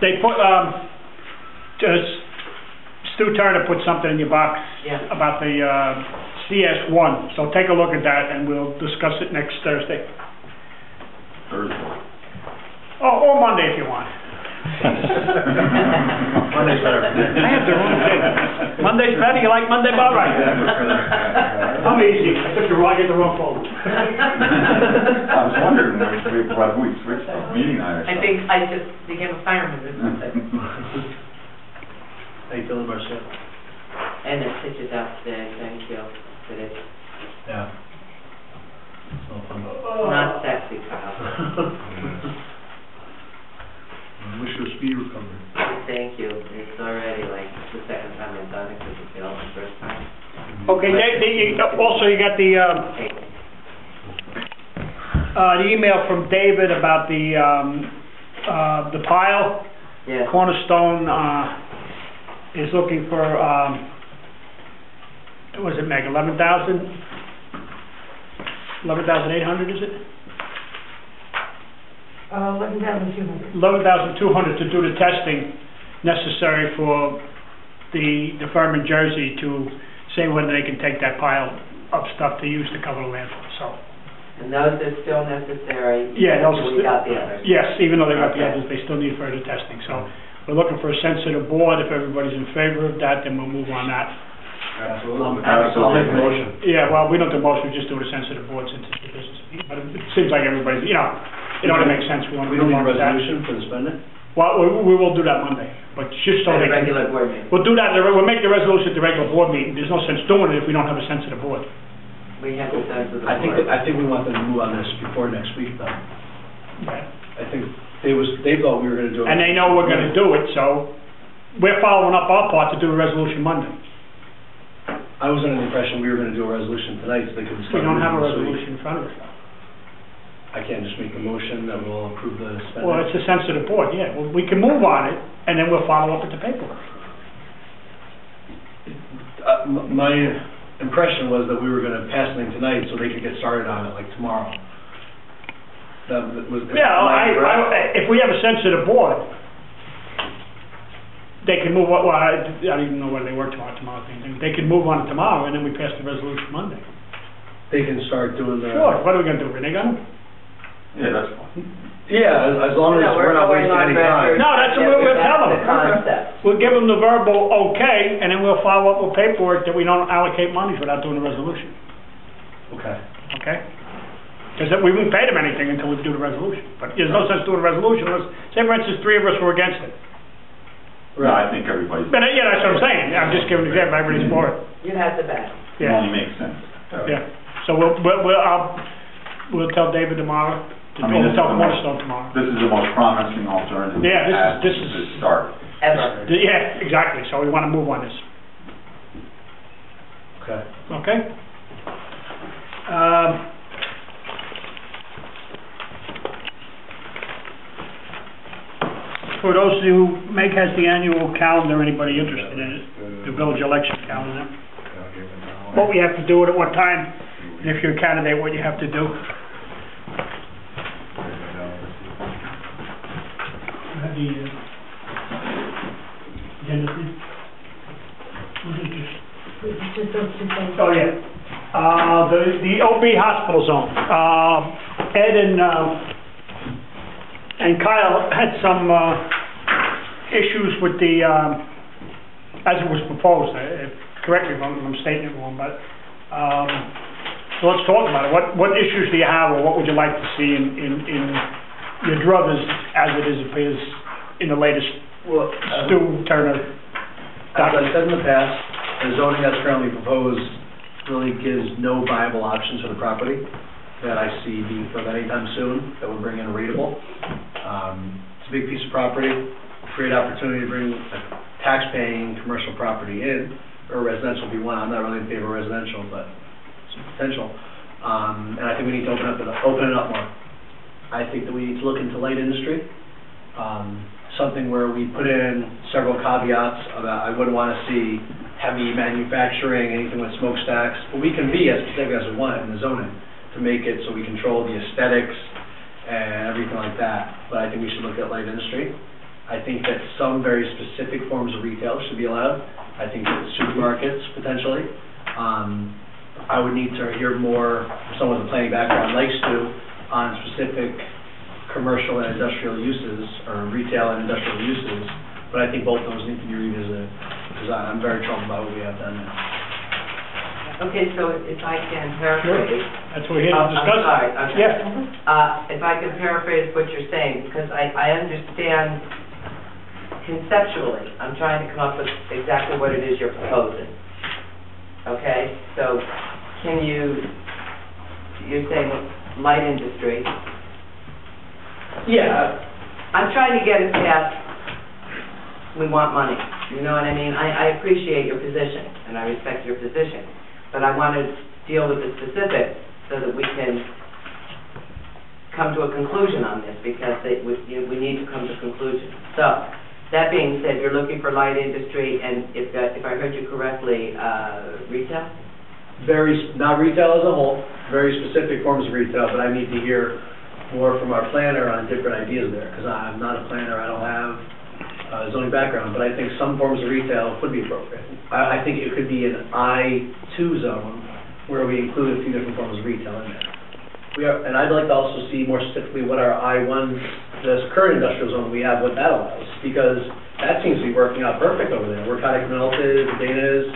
They put, Stu Turner put something in your box about the CS1, so take a look at that and we'll discuss it next Thursday. Or Monday if you want. Monday's better. I have the wrong day. Monday's better? You like Monday, Bob? Right. I'm easy. I took the wrong, I get the wrong folder. I was wondering whether we switched the meeting night or I something. think I just became a fireman or something. How you feeling, Marcia? And the stitches out today, thank you for this. Yeah. It's no fun. Not sexy, Kyle. I wish you a speedy recovery. Thank you. It's already like the second time I've done it because it failed the first time. Okay, also you got the email from David about the pile. Yeah. Cornerstone is looking for, what was it, Meg, 11,800, is it? 11,200. 11,200 to do the testing necessary for the firm in Jersey to say whether they can take that pile of stuff to use to cover the landfill, so. And those are still necessary? Yeah, those are We got the others? Yes, even though they got the Okay. others, they still need further testing, so. We're looking for a sensitive board. If everybody's in favor of that, then we'll move on that. Absolutely. Absolutely. I'll make a motion. Yeah, well, we don't do most, we just do a sensitive board since it's a business. But it seems like everybody's, it only makes sense. We We don't need a resolution for the spending? Well, we will do that Monday, but just so At they a can. regular board meeting? We'll do that, we'll make the resolution at the regular board meeting. There's no sense doing it if we don't have a sensitive board. We have the sense of the I think we want them to move on this before next week, though. Right. I think they thought we were gonna do it. And they know we're gonna do it, so we're following up our part to do a resolution Monday. I was under the impression we were gonna do a resolution tonight, so they could We start. don't have a moving this week. resolution in front of us. I can't just make a motion that we'll approve the spending. Well, it's a sensitive board, yeah. Well, we can move on it, and then we'll follow up with the paperwork. My impression was that we were gonna pass something tonight so they could get started on it like tomorrow. That was. Yeah, if we have a sensitive board, they can move, well, I don't even know whether they work tomorrow, they can move on it tomorrow, and then we pass the resolution Monday. They can start doing the. Sure, what are we gonna do, Renee, got 'em? Yeah, that's fine. Yeah, as long as we're not wasting any time. No, that's what we'll tell The them. concept. We'll give them the verbal okay, and then we'll follow up with paperwork that we don't allocate monies without doing a resolution, Okay. okay? Because we won't pay them anything until we do the resolution, but there's no sense doing a resolution unless, say for instance, 3 of us were against it. No, I think everybody's, But, yeah, that's what I'm saying, I'm just giving an example, everybody's for it. You have the best. it Yeah, only makes sense. yeah, so we'll tell David tomorrow, I mean, we'll tell Cornerstone tomorrow. This is the most promising alternative. Yeah, this is- To start. Ever. Yeah, exactly, so we wanna move on this, Okay. okay? For those who, Meg has the annual calendar, anybody interested in it, the village election calendar. What we have to do it at what time, and if you're a candidate, what you have to do. Have the agenda, please? What is this? It's just those 2 things. Oh, yeah. The OB hospital zone. Ed and Kyle had some issues with the, as it was proposed. Correct me if I'm stating it wrong, but, so let's talk about it. What issues do you have, or what would you like to see in your druthers as it appears in the latest Stu Turner As I document? said in the past, the zoning that's currently proposed really gives no viable options for the property that I see being built anytime soon that would bring in a rateable. It's a big piece of property, great opportunity to bring a tax-paying commercial property in, or residential if you want. I'm not really in favor of residential, but it's potential. And I think we need to open it up more. I think that we need to look into light industry. Something where we put in several caveats about I wouldn't want to see heavy manufacturing, anything with smokestacks, but we can be as specific as we want in the zoning to make it so we control the aesthetics and everything like that. But I think we should look at light industry. I think that some very specific forms of retail should be allowed. I think that supermarkets, potentially. I would need to hear more from someone with a planning background like Stu on specific commercial and industrial uses, or retail and industrial uses, but I think both of those need to be revisited, because I'm very troubled by what we have done now. Okay, so if I can paraphrase. That's what we're here to discuss. I'm sorry, okay. Yeah. If I can paraphrase what you're saying, because I understand conceptually, I'm trying to come up with exactly what it is you're proposing. Okay, so you're saying light industry. Yeah. I'm trying to get it past, we want money, you know what I mean? I appreciate your position, and I respect your position, but I want to deal with the specifics so that we can come to a conclusion on this, because we need to come to a conclusion. So, that being said, you're looking for light industry, and if I heard you correctly, retail? Not retail as a whole, very specific forms of retail, but I need to hear more from our planner on different ideas there, because I'm not a planner, I don't have a zoning background, but I think some forms of retail would be appropriate. I think it could be an I-2 zone, where we include a few different forms of retail in there. And I'd like to also see more specifically what our I-1, this current industrial zone we have, what that allows, because that seems to be working out perfect over there. We're kind of melted, the data is,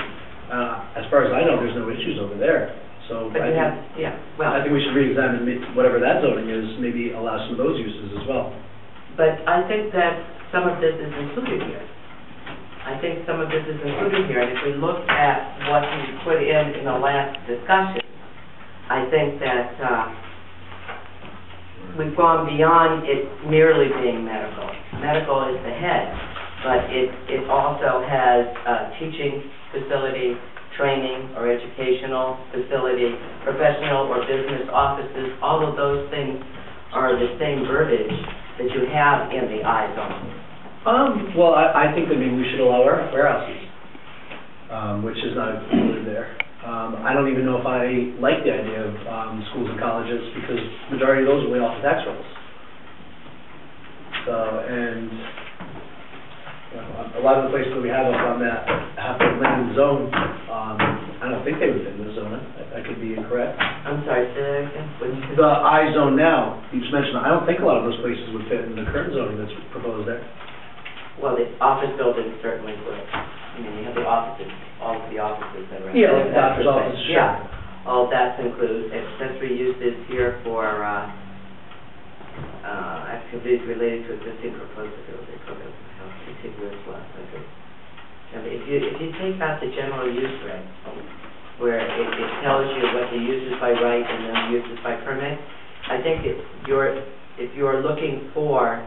as far as I know, there's no issues over there. So But I think we should re-examine whatever that zoning is, maybe allow some of those uses as well. But I think that some of this is included here. And if we look at what we put in the last discussion, I think that we've gone beyond it merely being medical. Medical is the head, but it also has a teaching facility, training or educational facility, professional or business offices. All of those things are the same verbiage that you have in the I zone. Well, I think that maybe we should allow warehouses, which is not included there. I don't even know if I like the idea of schools and colleges, because the majority of those are way off the tax rolls. So, and a lot of the places that we have up on that half-limited zone, I don't think they would fit in the zone. I could be incorrect. I'm sorry, say that again? The I zone now, you just mentioned, I don't think a lot of those places would fit in the current zoning that's proposed there. Well, the office buildings certainly would. I mean, you have the offices, all of the offices that are... Yeah, like the doctor's office, sure. Yeah, all that's included. Accessory uses here for activities related to existing proposed facility, contiguous lots. If you take out the general use reg, where it tells you what the use is by right and then the use is by permit, I think if you're looking for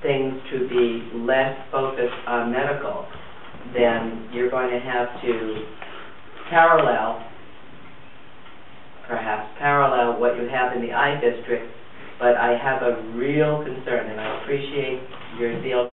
things to be less focused on medical, then you're going to have to perhaps parallel what you have in the I district, but I have a real concern, and I appreciate your zeal